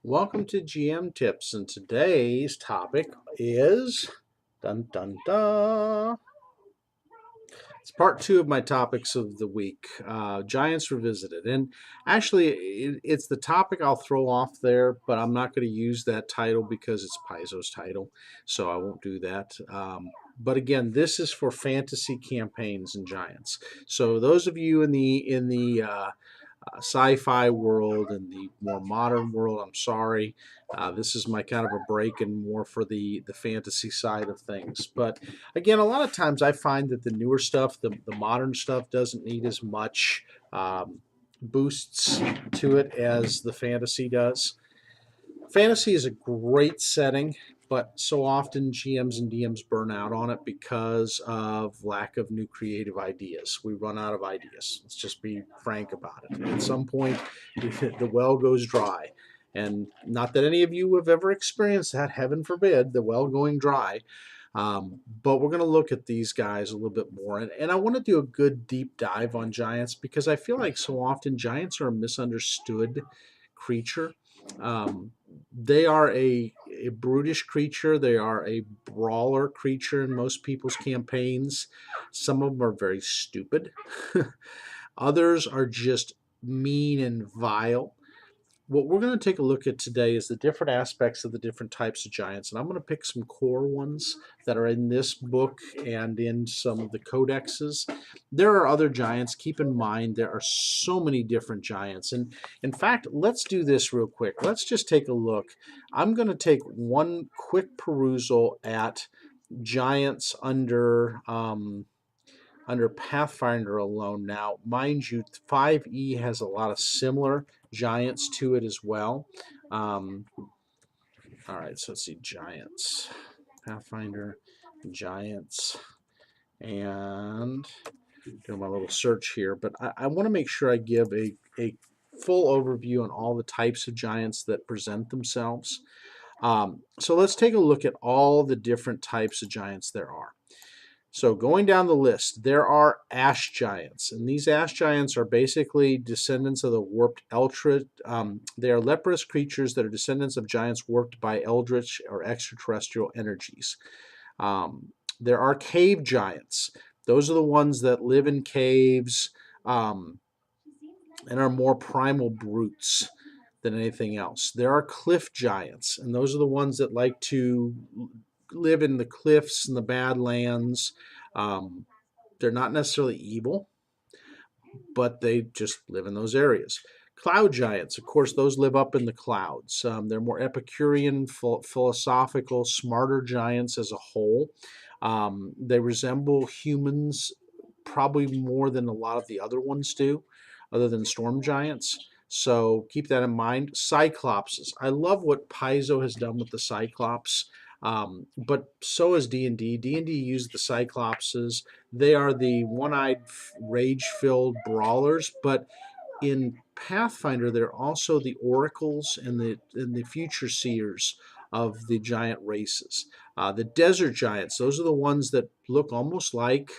Welcome to GM Tips, and today's topic is dun dun dun. It's part two of my topics of the week, Giants Revisited. And actually, it's the topic I'll throw off there, but I'm not going to use that title because it's Paizo's title, so I won't do that. But again, this is for fantasy campaigns and Giants. So those of you in the sci-fi world and the more modern world, I'm sorry. This is my kind of a break and more for the fantasy side of things. But again, a lot of times I find that the newer stuff, the modern stuff, doesn't need as much boosts to it as the fantasy does. Fantasy is a great setting, but so often GMs and DMs burn out on it because of lack of new creative ideas. We run out of ideas. Let's just be frank about it. At some point, the well goes dry. And not that any of you have ever experienced that, heaven forbid, the well going dry. But we're going to look at these guys a little bit more. And I want to do a good deep dive on giants because I feel like so often giants are a misunderstood creature. Um, they are a brutish creature. They are a brawler creature in most people's campaigns. Some of them are very stupid. Others are just mean and vile. What we're going to take a look at today is the different aspects of the different types of giants, and I'm going to pick some core ones that are in this book and in some of the codexes. There are other giants. Keep in mind there are so many different giants, and in fact, let's do this real quick. Let's just take a look. I'm going to take one quick perusal at giants under Pathfinder alone. Now, mind you, 5e has a lot of similar giants to it as well. All right, so let's see, giants, Pathfinder, giants, and do my little search here. But I want to make sure I give a full overview on all the types of giants that present themselves. So let's take a look at all the different types of giants there are. So going down the list, there are ash giants, and these ash giants are basically descendants of the warped eldritch. They are leprous creatures that are descendants of giants warped by eldritch or extraterrestrial energies. There are cave giants. Those are the ones that live in caves and are more primal brutes than anything else. There are cliff giants, and those are the ones that like to live in the cliffs and the badlands. Um, they're not necessarily evil, but they just live in those areas. Cloud giants, of course, those live up in the clouds. They're more Epicurean, philosophical, smarter giants as a whole. They resemble humans probably more than a lot of the other ones do, other than storm giants. So keep that in mind. Cyclopses. I love what Paizo has done with the Cyclops, but so is D&D. D&D used the Cyclopses. They are the one-eyed, rage-filled brawlers, but in Pathfinder, they're also the oracles and the future seers of the giant races. The desert giants, those are the ones that look almost like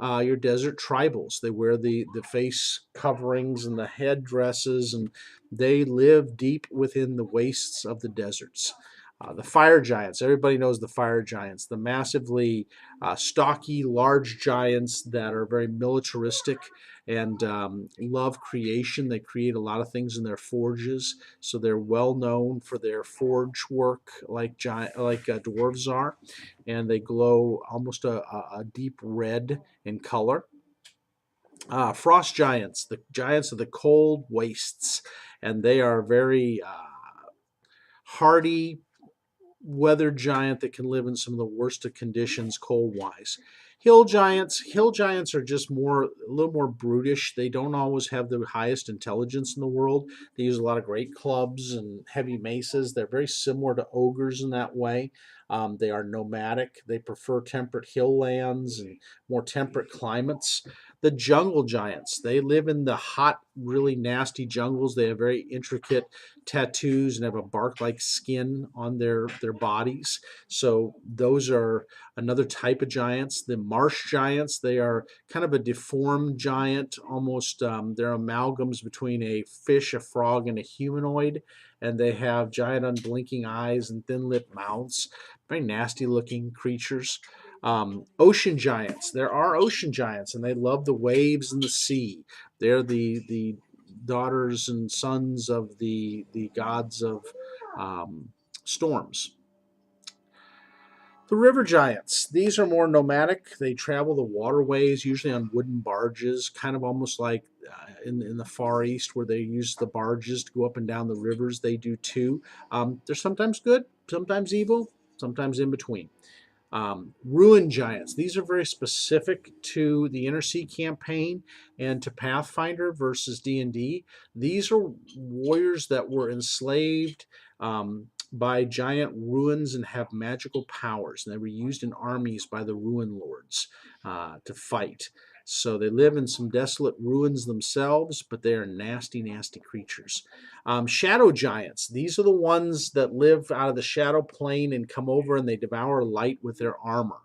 your desert tribals. They wear the face coverings and the head dresses, and they live deep within the wastes of the deserts. The fire giants, everybody knows the fire giants, the massively stocky, large giants that are very militaristic and love creation. They create a lot of things in their forges, so they're well known for their forge work, like dwarves are, and they glow almost a deep red in color. Frost giants, the giants of the cold wastes, and they are very hardy, weather giant that can live in some of the worst of conditions cold wise. Hill giants are just a little more brutish. They don't always have the highest intelligence in the world. They use a lot of great clubs and heavy maces. They're very similar to ogres in that way. They are nomadic. They prefer temperate hill lands and more temperate climates. The jungle giants, they live in the hot, really nasty jungles. They have very intricate tattoos and have a bark-like skin on their bodies. So those are another type of giants. The marsh giants, they are kind of a deformed giant, almost they're amalgams between a fish, a frog, and a humanoid. And they have giant unblinking eyes and thin-lipped mouths. Very nasty looking creatures. Ocean giants. There are ocean giants, and they love the waves and the sea. They're the daughters and sons of the gods of storms. The river giants. These are more nomadic. They travel the waterways, usually on wooden barges, kind of almost like in the Far East where they use the barges to go up and down the rivers. They do too. They're sometimes good, sometimes evil, sometimes in between. Ruin giants. These are very specific to the Inner-Sea campaign and to Pathfinder versus D&D. These are warriors that were enslaved by giant ruins and have magical powers. And they were used in armies by the ruin lords to fight. So they live in some desolate ruins themselves, but they are nasty, nasty creatures. Shadow giants. These are the ones that live out of the shadow plane and come over and they devour light with their armor.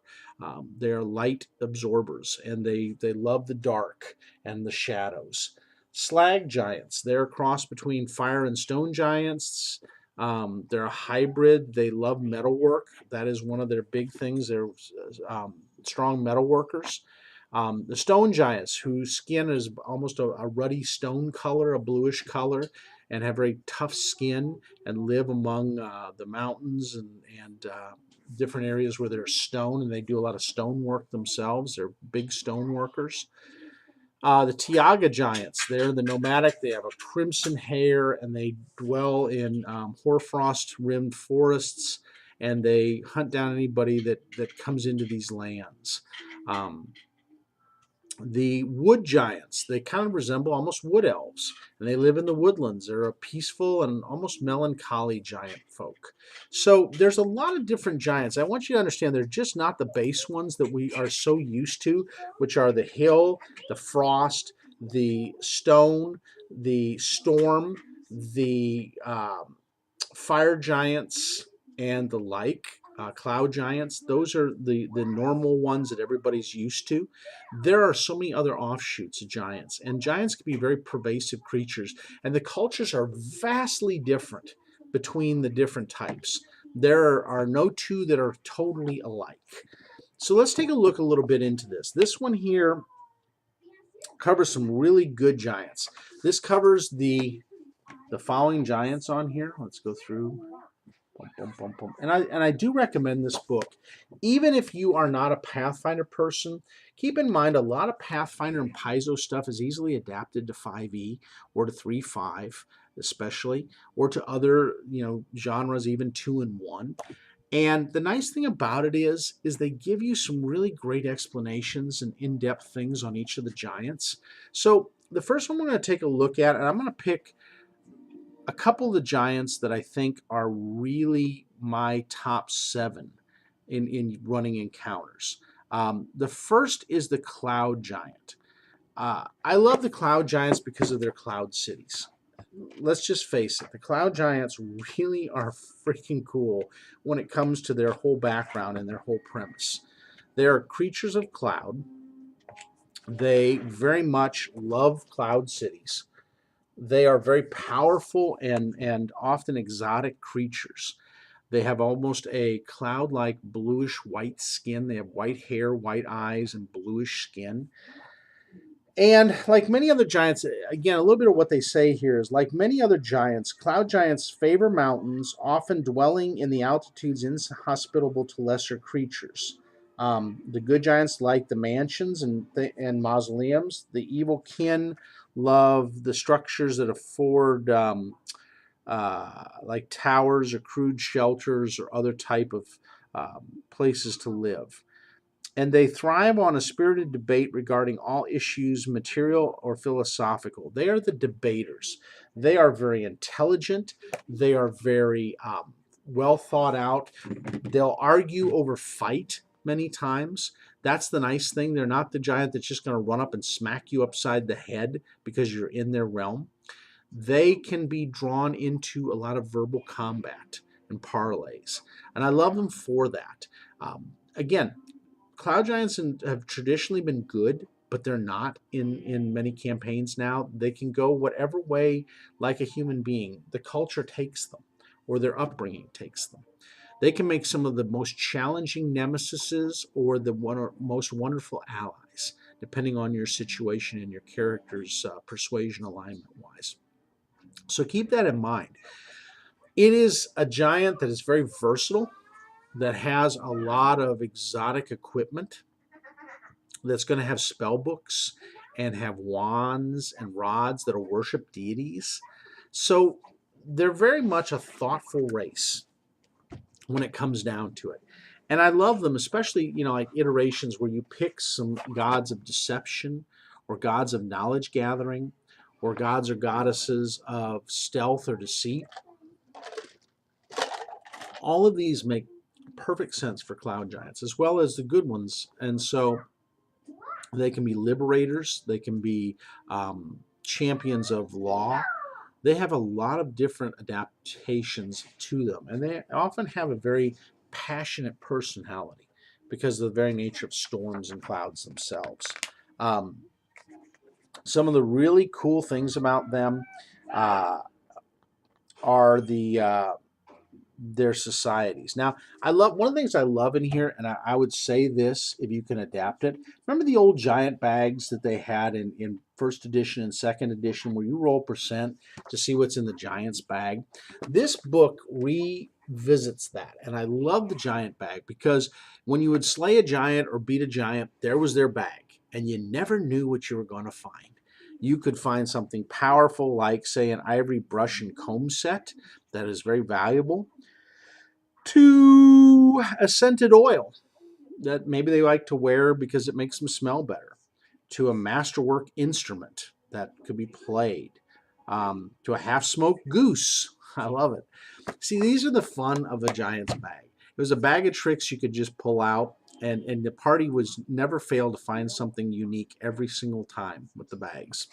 They are light absorbers, and they love the dark and the shadows. Slag giants. They're a cross between fire and stone giants. They're a hybrid. They love metalwork. That is one of their big things. They're strong metal workers. The stone giants, whose skin is almost a ruddy stone color, a bluish color, and have very tough skin and live among the mountains and different areas where there's stone, and they do a lot of stone work themselves. They're big stone workers. The Tiaga giants, they're the nomadic. They have a crimson hair, and they dwell in hoarfrost-rimmed forests, and they hunt down anybody that comes into these lands. The wood giants, they kind of resemble almost wood elves, and they live in the woodlands. They're a peaceful and almost melancholy giant folk. So there's a lot of different giants. I want you to understand they're just not the base ones that we are so used to, which are the hill, the frost, the stone, the storm, the fire giants, and the like. Cloud giants, those are the normal ones that everybody's used to. There are so many other offshoots of giants, and giants can be very pervasive creatures, and the cultures are vastly different between the different types. There are no two that are totally alike. So let's take a look a little bit into this. This one here covers some really good giants. This covers the following giants on here. Let's go through. Boom, boom, boom. And I do recommend this book. Even if you are not a Pathfinder person, keep in mind a lot of Pathfinder and Paizo stuff is easily adapted to 5e or to 3.5 especially, or to other genres, even 2 and 1. And the nice thing about it is they give you some really great explanations and in-depth things on each of the giants. So the first one we're going to take a look at, and I'm going to pick a couple of the giants that I think are really my top 7 in running encounters. The first is the Cloud Giant. I love the Cloud Giants because of their cloud cities. Let's just face it, the Cloud Giants really are freaking cool when it comes to their whole background and their whole premise. They are creatures of cloud. They very much love cloud cities. They are very powerful and often exotic creatures. They have almost a cloud-like bluish white skin. They have white hair, white eyes, and bluish skin. And like many other giants, again, a little bit of what they say here is, like many other giants, cloud giants favor mountains, often dwelling in the altitudes inhospitable to lesser creatures. The good giants like the mansions and mausoleums. The evil kin love the structures that afford like towers or crude shelters or other type of places to live. And they thrive on a spirited debate regarding all issues, material or philosophical. They are the debaters. They are very intelligent. They are very well thought out. They'll argue over fight many times. That's the nice thing. They're not the giant that's just going to run up and smack you upside the head because you're in their realm. They can be drawn into a lot of verbal combat and parlays, and I love them for that. Again, cloud giants have traditionally been good, but they're not in many campaigns now. They can go whatever way, like a human being, the culture takes them or their upbringing takes them. They can make some of the most challenging nemesises or the most wonderful allies, depending on your situation and your character's persuasion alignment wise. So keep that in mind. It is a giant that is very versatile, that has a lot of exotic equipment, that's going to have spell books and have wands and rods that'll worship deities. So they're very much a thoughtful race when it comes down to it. And I love them, especially, like iterations where you pick some gods of deception or gods of knowledge gathering or gods or goddesses of stealth or deceit. All of these make perfect sense for cloud giants as well as the good ones. And so they can be liberators, they can be champions of law. They have a lot of different adaptations to them, and they often have a very passionate personality because of the very nature of storms and clouds themselves. Some of the really cool things about them are their societies. Now, I love one of the things I love in here, and I would say this if you can adapt it. Remember the old giant bags that they had in first edition and second edition, where you roll percent to see what's in the giant's bag? This book revisits that, and I love the giant bag because when you would slay a giant or beat a giant, there was their bag, and you never knew what you were going to find. You could find something powerful like, say, an ivory brush and comb set that is very valuable, to a scented oil that maybe they like to wear because it makes them smell better, to a masterwork instrument that could be played, to a half-smoked goose. I love it. See, these are the fun of a giant's bag. It was a bag of tricks you could just pull out, and the party was never failed to find something unique every single time with the bags.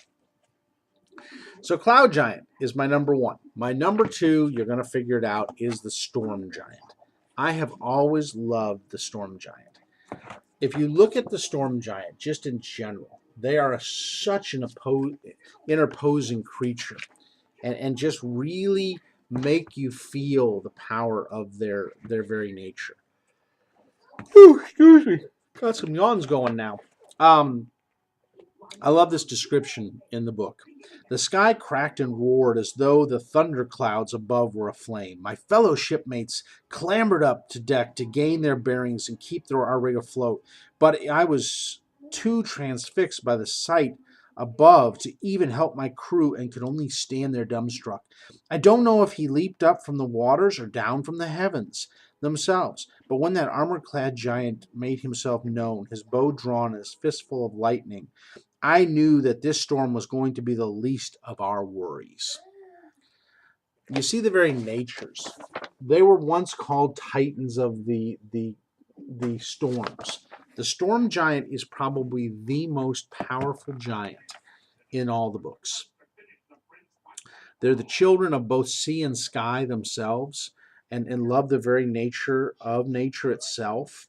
So Cloud Giant is my number one. My number two, you're going to figure it out, is the Storm Giant. I have always loved the Storm Giant. If you look at the Storm Giant, just in general, they are such an interposing creature and just really make you feel the power of their very nature. Ooh, excuse me. Got some yawns going now. I love this description in the book. The sky cracked and roared as though the thunder clouds above were aflame. My fellow shipmates clambered up to deck to gain their bearings and keep our rig afloat, but I was too transfixed by the sight above to even help my crew and could only stand there dumbstruck. I don't know if he leaped up from the waters or down from the heavens themselves, but when that armor-clad giant made himself known, his bow drawn and his fistful of lightning, I knew that this storm was going to be the least of our worries. You see the very natures. They were once called titans of the storms. The storm giant is probably the most powerful giant in all the books. They're the children of both sea and sky themselves, and love the very nature of nature itself.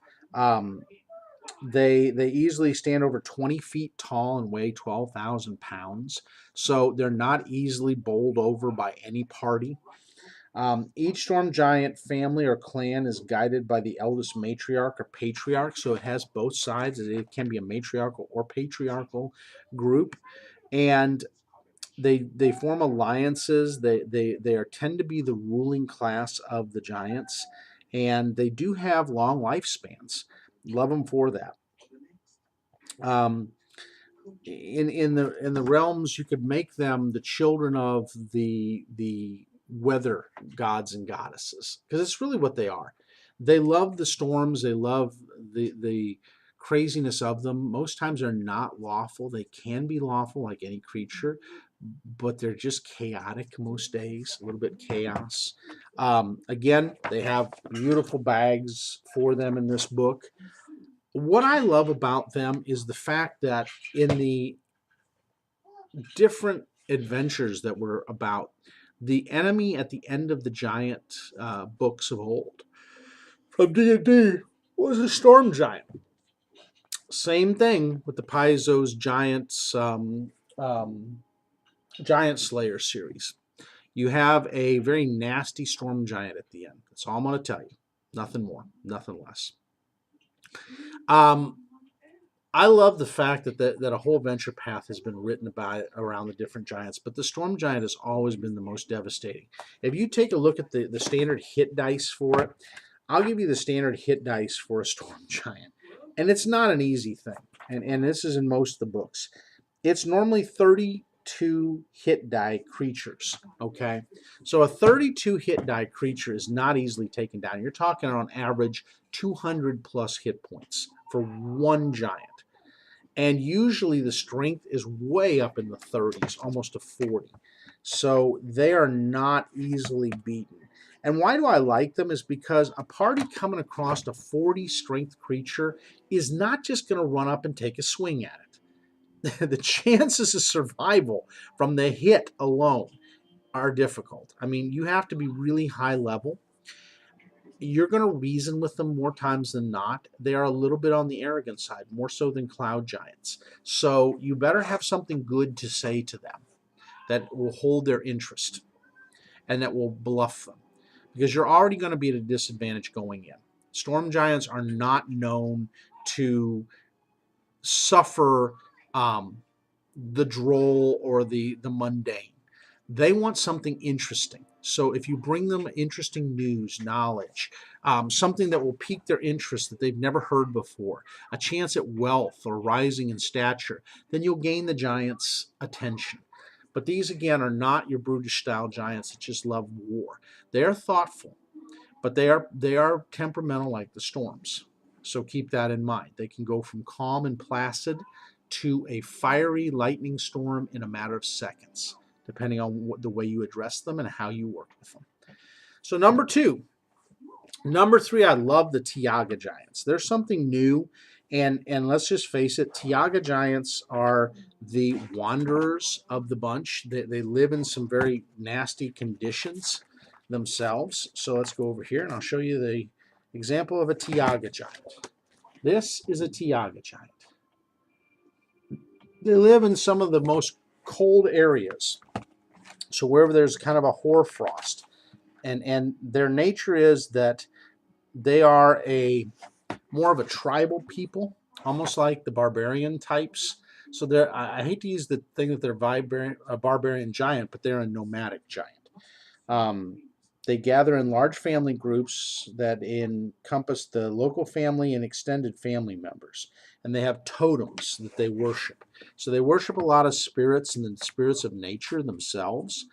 They easily stand over 20 feet tall and weigh 12,000 pounds, so they're not easily bowled over by any party. Each storm giant family or clan is guided by the eldest matriarch or patriarch, so it has both sides. It can be a matriarchal or patriarchal group, and they form alliances. They tend to be the ruling class of the giants, and they do have long lifespans. Love them for that. In the realms, you could make them the children of the weather gods and goddesses, because it's really what they are. They love the storms. They love the craziness of them. Most times they're not lawful. They can be lawful like any creature, but they're just chaotic most days, a little bit chaos. Again, they have beautiful bags for them in this book. what I love about them is the fact that in the different adventures that were about, the enemy at the end of the giant books of old from D&D was a storm giant. Same thing with the Paizo's Giant Slayer series. You have a very nasty storm giant at the end. That's all I'm going to tell you. Nothing more, nothing less. I love the fact that a whole adventure path has been written about it around the different giants, but the storm giant has always been the most devastating. If you take a look at the standard hit dice for it, I'll give you the standard hit dice for a storm giant. And it's not an easy thing. And this is in most of the books. It's normally 32 hit die creatures, okay? So a 32 hit die creature is not easily taken down. You're talking on average 200 plus hit points for one giant. And usually the strength is way up in the 30s, almost to 40. So they are not easily beaten. And why do I like them is because a party coming across a 40 strength creature is not just going to run up and take a swing at it. The chances of survival from the hit alone are difficult. I mean, you have to be really high level. You're going to reason with them more times than not. They are a little bit on the arrogant side, more so than cloud giants. So you better have something good to say to them that will hold their interest and that will bluff them, because you're already going to be at a disadvantage going in. Storm giants are not known to suffer the droll or the mundane. They want something interesting. So if you bring them interesting news, knowledge, something that will pique their interest that they've never heard before, a chance at wealth or rising in stature, then you'll gain the giant's attention. But these, again, are not your brutish-style giants that just love war. They are thoughtful, but they are temperamental like the storms. So keep that in mind. They can go from calm and placid to a fiery lightning storm in a matter of seconds, depending on the way you address them and how you work with them. So number 2. Number 3, I love the Tiaga Giants. They're something new, and let's just face it, Tiaga Giants are the wanderers of the bunch. They live in some very nasty conditions themselves. So let's go over here, and I'll show you the example of a Tiaga Giant. This is a Tiaga Giant. They live in some of the most cold areas. So wherever there's kind of a hoarfrost, and their nature is that they are more of a tribal people, almost like the barbarian types. So I hate to use the thing that they're a barbarian giant, but they're a nomadic giant. They gather in large family groups that encompass the local family and extended family members. And they have totems that they worship. So they worship a lot of spirits and the spirits of nature themselves.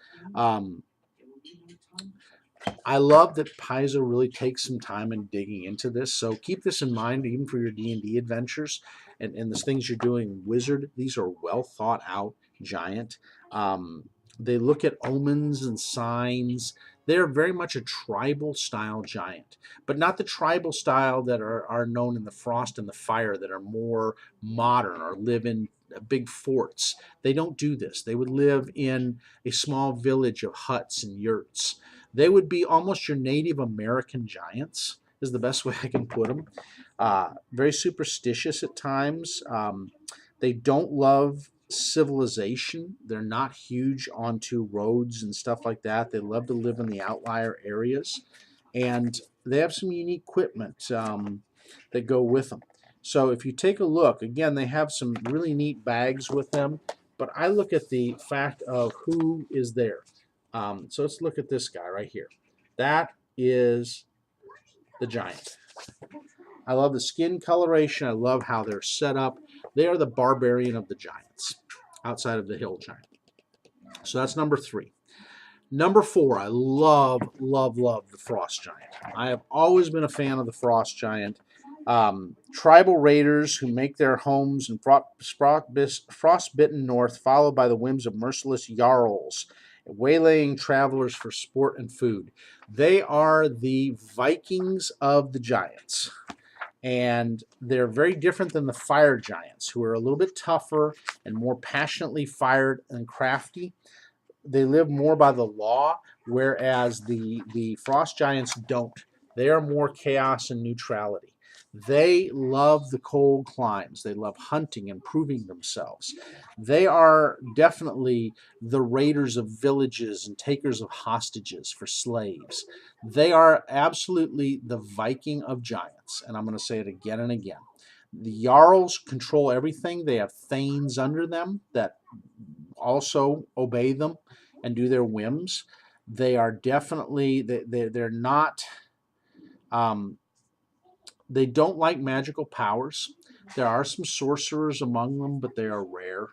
I love that Paizo really takes some time in digging into this. So keep this in mind, even for your D&D adventures and the things you're doing Wizard. These are well thought out giant. They look at omens and signs. They're very much a tribal style giant, but not the tribal style that are known in the Frost and the Fire, that are more modern or live in big forts. They don't do this. They would live in a small village of huts and yurts. They would be almost your Native American giants, is the best way I can put them. Very superstitious at times. They don't love civilization. They're not huge onto roads and stuff like that. They love to live in the outlier areas. And they have some unique equipment that go with them. So if you take a look, again, they have some really neat bags with them. But I look at the fact of who is there. So let's look at this guy right here. That is the giant. I love the skin coloration. I love how they're set up. They are the barbarian of the giants, outside of the hill giant. So that's number 3. Number 4, I love the frost giant. I have always been a fan of the frost giant. Tribal raiders who make their homes in frostbitten north, followed by the whims of merciless jarls, waylaying travelers for sport and food. They are the Vikings of the giants. And they're very different than the fire giants, who are a little bit tougher and more passionately fired and crafty. They live more by the law, whereas the frost giants don't. They are more chaos and neutrality. They love the cold climes. They love hunting and proving themselves. They are definitely the raiders of villages and takers of hostages for slaves. They are absolutely the Viking of giants, and I'm going to say it again and again. The Jarls control everything. They have thanes under them that also obey them and do their whims. They are definitely they're not they don't like magical powers. There are some sorcerers among them, but they are rare.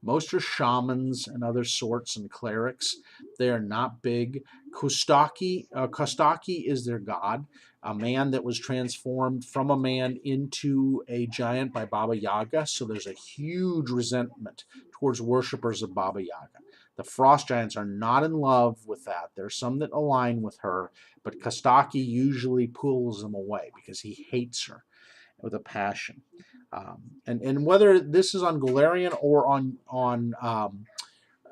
Most are shamans and other sorts and clerics. They are not big. Kostaki is their god, a man that was transformed from a man into a giant by Baba Yaga. So there's a huge resentment towards worshippers of Baba Yaga. The frost giants are not in love with that. There's some that align with her, but Kostaki usually pulls them away because he hates her with a passion. And whether this is on Galarian or on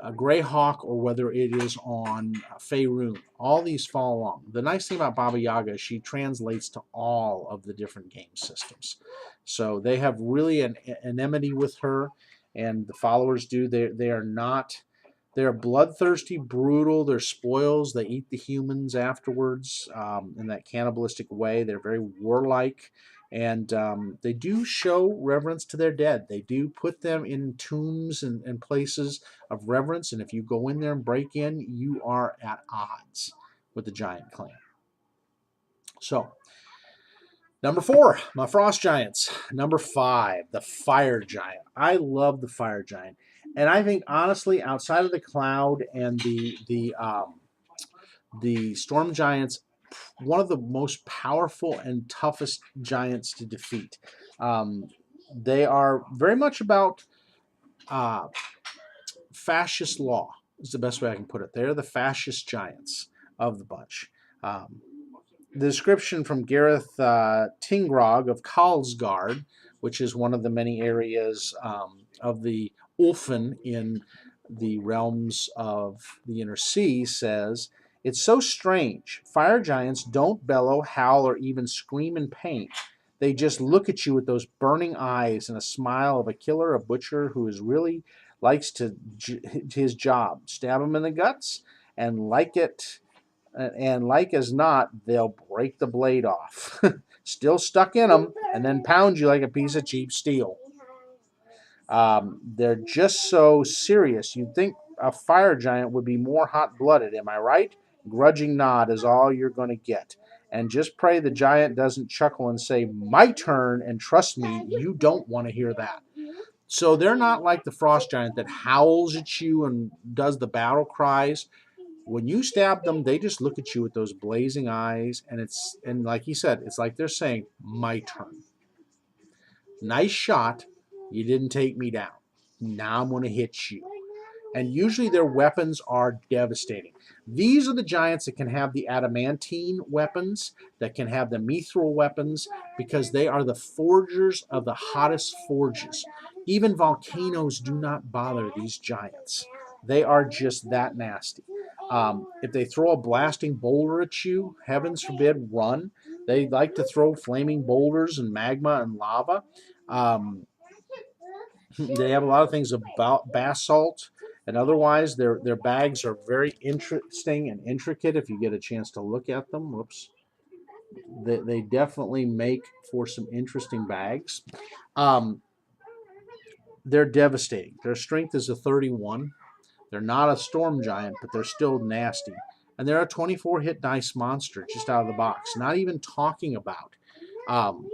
Greyhawk, or whether it is on Faerun, all these fall along. The nice thing about Baba Yaga is she translates to all of the different game systems. So they have really an enmity with her, and the followers do. They are not. They're bloodthirsty, brutal. They're spoils. They eat the humans afterwards in that cannibalistic way. They're very warlike, and they do show reverence to their dead. They do put them in tombs and places of reverence, and if you go in there and break in, you are at odds with the giant clan. So, number 4, my frost giants. Number 5, the fire giant. I love the fire giant, and I think honestly, outside of the cloud and the storm giants, one of the most powerful and toughest giants to defeat. They are very much about uh, fascist law, is the best way I can put it. They're the fascist giants of the bunch. Um, the description from Gareth Tingrog of Karlsgard, which is one of the many areas of the Ulfen in the realms of the Inner Sea, says, "It's so strange. Fire giants don't bellow, howl, or even scream in pain. They just look at you with those burning eyes and a smile of a killer, a butcher who is really likes to his job. Stab him in the guts, and like as not, they'll break the blade off, still stuck in them, and then pound you like a piece of cheap steel. They're just so serious. You'd think a fire giant would be more hot-blooded, am I right? Grudging nod is all you're going to get. And just pray the giant doesn't chuckle and say, 'My turn,' and trust me, you don't want to hear that." So they're not like the frost giant that howls at you and does the battle cries. When you stab them, they just look at you with those blazing eyes, and like he said, it's like they're saying, "My turn. Nice shot. You didn't take me down. Now I'm going to hit you." And usually their weapons are devastating. These are the giants that can have the adamantine weapons, that can have the mithril weapons, because they are the forgers of the hottest forges. Even volcanoes do not bother these giants. They are just that nasty. If they throw a blasting boulder at you, heavens forbid, run. They like to throw flaming boulders and magma and lava. Um, they have a lot of things about basalt, and otherwise their bags are very interesting and intricate if you get a chance to look at them. Whoops. They definitely make for some interesting bags. Um, they're devastating. Their strength is a 31. They're not a storm giant, but they're still nasty. And they're a 24 hit dice monster just out of the box. Not even talking about um,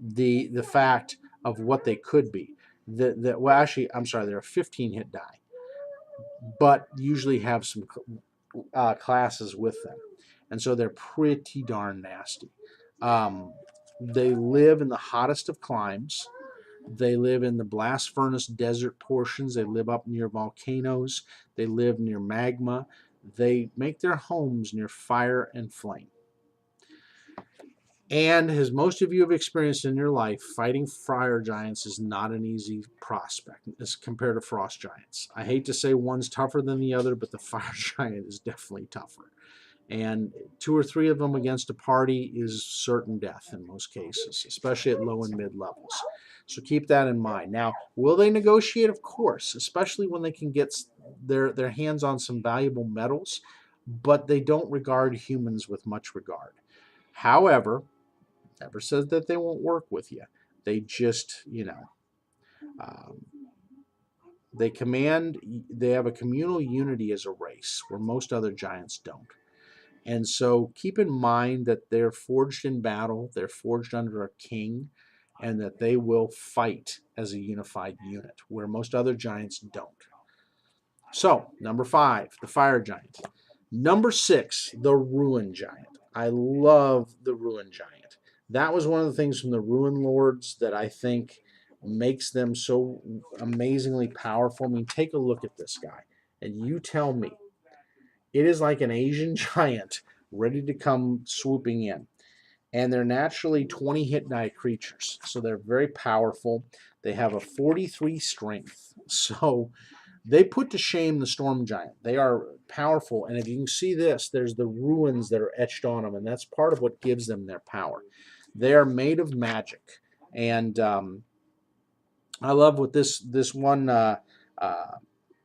the fact of what they could be. Well, actually, I'm sorry, they're a 15 hit die, but usually have some classes with them, and so they're pretty darn nasty. They live in the hottest of climes. They live in the blast furnace desert portions. They live up near volcanoes. They live near magma. They make their homes near fire and flame. And as most of you have experienced in your life, fighting fire giants is not an easy prospect as compared to frost giants. I hate to say one's tougher than the other, but the fire giant is definitely tougher. And 2 or 3 of them against a party is certain death in most cases, especially at low and mid levels. So keep that in mind. Now, will they negotiate? Of course, especially when they can get their hands on some valuable metals, but they don't regard humans with much regard. However, never says that they won't work with you. They just, um, they have a communal unity as a race where most other giants don't. And so keep in mind that they're forged in battle, they're forged under a king, and that they will fight as a unified unit, where most other giants don't. So, number 5, the fire giant. Number 6, the ruin giant. I love the ruin giant. That was one of the things from the ruin lords that I think makes them so amazingly powerful. I mean, take a look at this guy, and you tell me. It is like an Asian giant ready to come swooping in. And they're naturally 20 hit die creatures, so they're very powerful. They have a 43 strength. So they put to shame the storm giant. They are powerful, and if you can see this, there's the ruins that are etched on them, and that's part of what gives them their power. They are made of magic, and I love what this one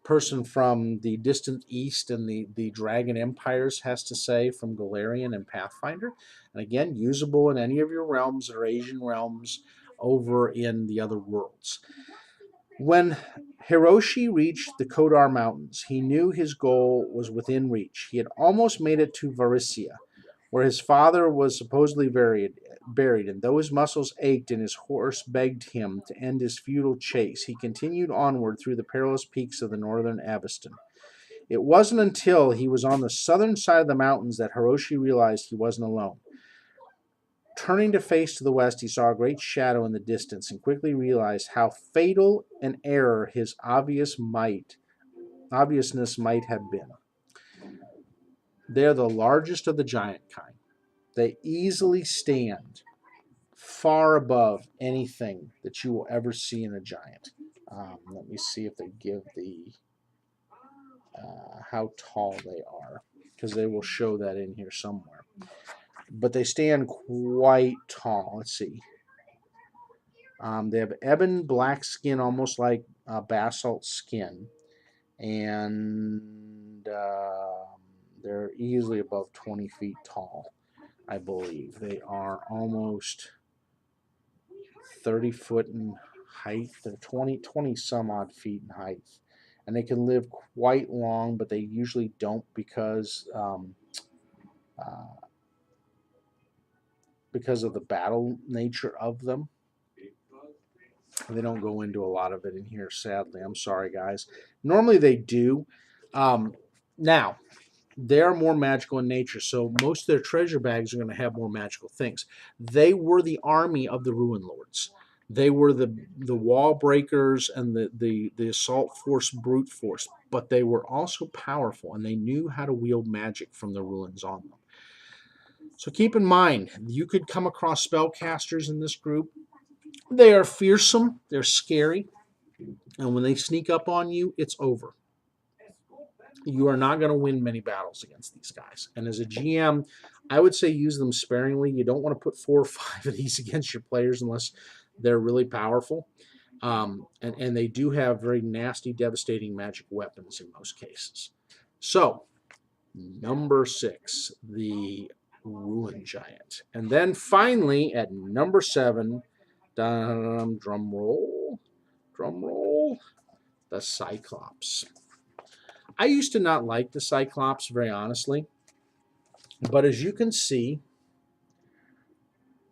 person from the distant east and the Dragon Empires has to say from Golarion and Pathfinder. And again, usable in any of your realms or Asian realms over in the other worlds. When Hiroshi reached the Kodar Mountains, he knew his goal was within reach. He had almost made it to Varisia, where his father was supposedly buried, and though his muscles ached and his horse begged him to end his futile chase, he continued onward through the perilous peaks of the northern Avestan. It wasn't until he was on the southern side of the mountains that Hiroshi realized he wasn't alone. Turning to face to the west, he saw a great shadow in the distance and quickly realized how fatal an error his obviousness might have been. They are the largest of the giant kind. They easily stand far above anything that you will ever see in a giant. Let me see if they give the how tall they are, because they will show that in here somewhere. But they stand quite tall. Let's see. They have ebon black skin, almost like basalt skin, and they're easily above 20 feet tall, I believe. They are almost 30 foot in height. They're 20 some odd feet in height. And they can live quite long, but they usually don't because of the battle nature of them. They don't go into a lot of it in here, sadly. I'm sorry, guys. Normally they do. Now, they're more magical in nature, so most of their treasure bags are going to have more magical things. They were the army of the Ruin Lords. They were the wall breakers and the assault force, brute force, but they were also powerful, and they knew how to wield magic from the ruins on them. So keep in mind, you could come across spellcasters in this group. They are fearsome, they're scary, and when they sneak up on you, it's over. You are not going to win many battles against these guys. And as a GM, I would say use them sparingly. You don't want to put 4 or 5 of these against your players unless they're really powerful. And they do have very nasty, devastating magic weapons in most cases. So, number 6, the Ruin Giant. And then finally, at number 7, drum roll, the Cyclops. I used to not like the Cyclops, very honestly. But as you can see,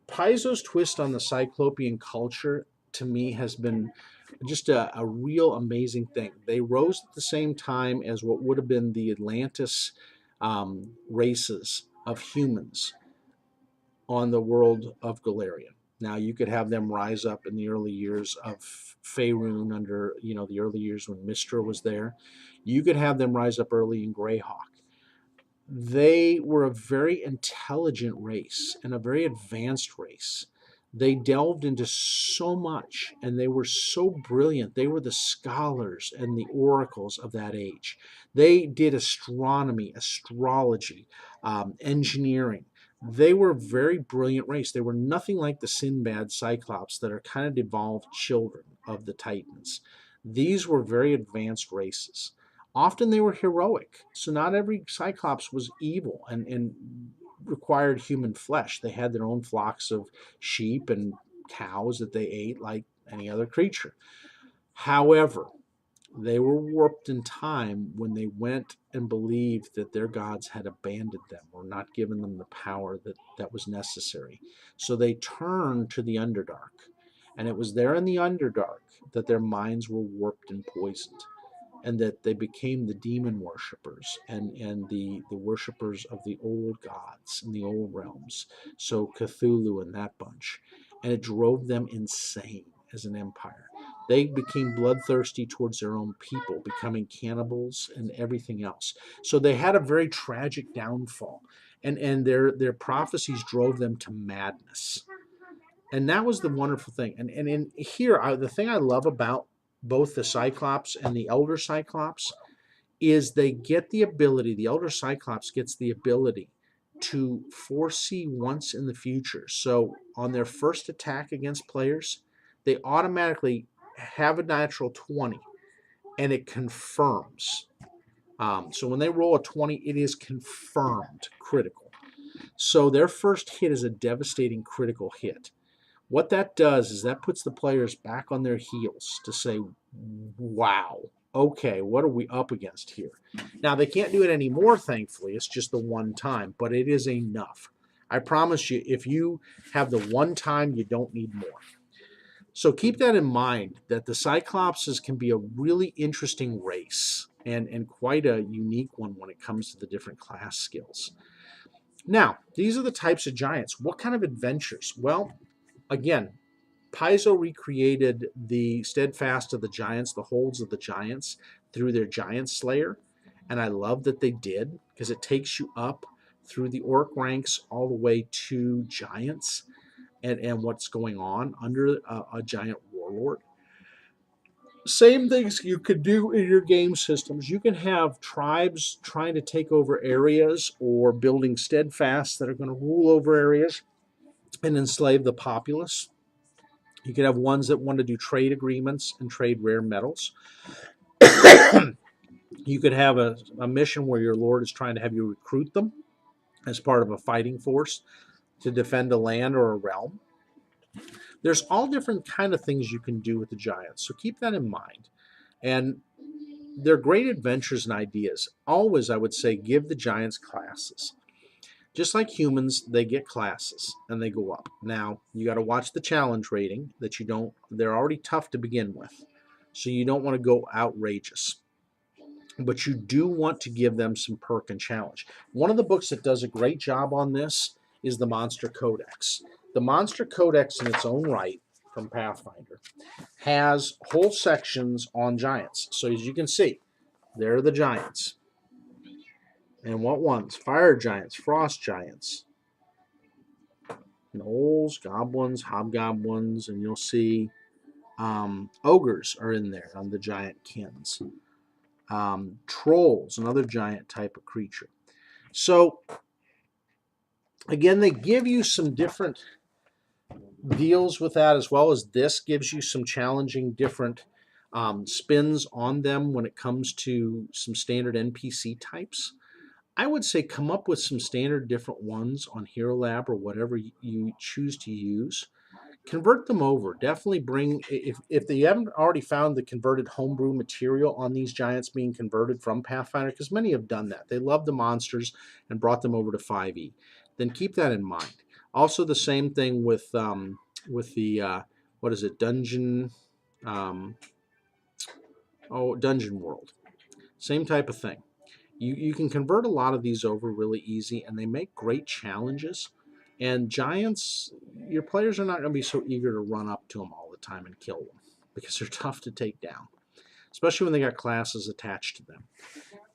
Paizo's twist on the Cyclopean culture, to me, has been just a real amazing thing. They rose at the same time as what would have been the Atlantis races of humans on the world of Golarion. Now, you could have them rise up in the early years of Faerun under, the early years when Mystra was there. You could have them rise up early in Greyhawk. They were a very intelligent race and a very advanced race. They delved into so much and they were so brilliant. They were the scholars and the oracles of that age. They did astronomy, astrology, engineering. They were a very brilliant race. They were nothing like the Sinbad Cyclops that are kind of devolved children of the Titans. These were very advanced races. Often they were heroic. So not every Cyclops was evil and required human flesh. They had their own flocks of sheep and cows that they ate like any other creature. However, they were warped in time when they went and believed that their gods had abandoned them or not given them the power that was necessary. So they turned to the Underdark. And it was there in the Underdark that their minds were warped and poisoned, and that they became the demon worshippers and the worshippers of the old gods and the old realms. So Cthulhu and that bunch. And it drove them insane as an empire. They became bloodthirsty towards their own people, becoming cannibals and everything else. So they had a very tragic downfall. And their prophecies drove them to madness. And that was the wonderful thing. And in here, the thing I love about both the Cyclops and the Elder Cyclops is they get the ability, the Elder Cyclops gets the ability to foresee once in the future. So on their first attack against players, they automatically have a natural 20 and it confirms. So when they roll a 20, it is confirmed critical. So their first hit is a devastating critical hit. What that does is that puts the players back on their heels to say, wow, okay, what are we up against here? Now, they can't do it anymore, thankfully. It's just the one time, but it is enough. I promise you, if you have the one time, you don't need more. So keep that in mind, that the Cyclopses can be a really interesting race and quite a unique one when it comes to the different class skills. Now, these are the types of giants. What kind of adventures? Well, again, Paizo recreated the Steadfast of the Giants, the Holds of the Giants, through their Giant Slayer. And I love that they did, because it takes you up through the orc ranks all the way to giants and what's going on under a giant warlord. Same things you could do in your game systems. You can have tribes trying to take over areas or building steadfasts that are going to rule over areas and enslave the populace. You could have ones that want to do trade agreements and trade rare metals. You could have a mission where your lord is trying to have you recruit them as part of a fighting force to defend a land or a realm. There's all different kind of things you can do with the giants, so keep that in mind. And they're great adventures and ideas. Always, I would say, give the giants classes. Just like humans, they get classes and they go up. Now, you got to watch the challenge rating that you don't, they're already tough to begin with. So you don't want to go outrageous. But you do want to give them some perk and challenge. One of the books that does a great job on this is the Monster Codex. The Monster Codex, in its own right, from Pathfinder, has whole sections on giants. So as you can see, there are the giants. And what ones? Fire giants, frost giants, gnolls, goblins, hobgoblins, and you'll see ogres are in there on the giant kins. Trolls, another giant type of creature. So, again, they give you some different deals with that, as well as this gives you some challenging different spins on them when it comes to some standard NPC types. I would say come up with some standard different ones on Hero Lab or whatever you choose to use. Convert them over. Definitely bring, if they haven't already found the converted homebrew material on these giants being converted from Pathfinder, because many have done that. They love the monsters and brought them over to 5e. Then keep that in mind. Also, the same thing with the what is it, Dungeon Dungeon World. Same type of thing. You can convert a lot of these over really easy, and they make great challenges. And giants, your players are not going to be so eager to run up to them all the time and kill them, because they're tough to take down, especially when they got classes attached to them.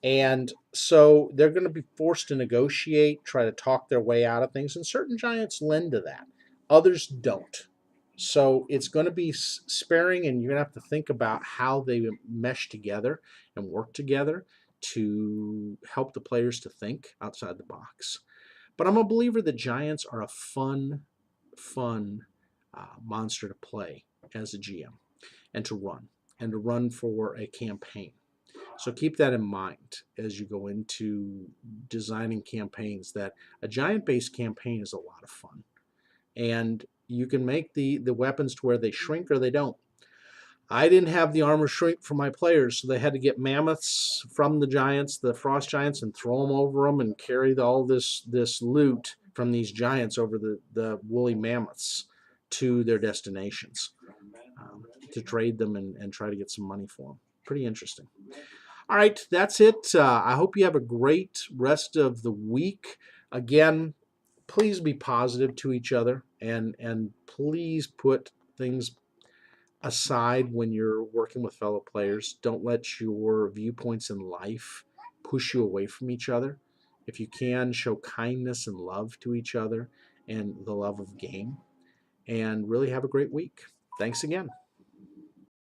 And so they're going to be forced to negotiate, try to talk their way out of things. And certain giants lend to that, others don't. So it's going to be sparing, and you're going to have to think about how they mesh together and work together to help the players to think outside the box. But I'm a believer that giants are a fun monster to play as a GM and to run for a campaign. So keep that in mind as you go into designing campaigns, that a giant-based campaign is a lot of fun. And you can make the weapons to where they shrink or they don't. I didn't have the armor shrink for my players, so they had to get mammoths from the giants, the frost giants, and throw them over them and carry all this loot from these giants over the woolly mammoths to their destinations, to trade them and try to get some money for them. Pretty interesting. All right, that's it. I hope you have a great rest of the week. Again, please be positive to each other, and please put things aside when you're working with fellow players. Don't let your viewpoints in life push you away from each other. If you can, show kindness and love to each other and the love of game, and really have a great week. Thanks again.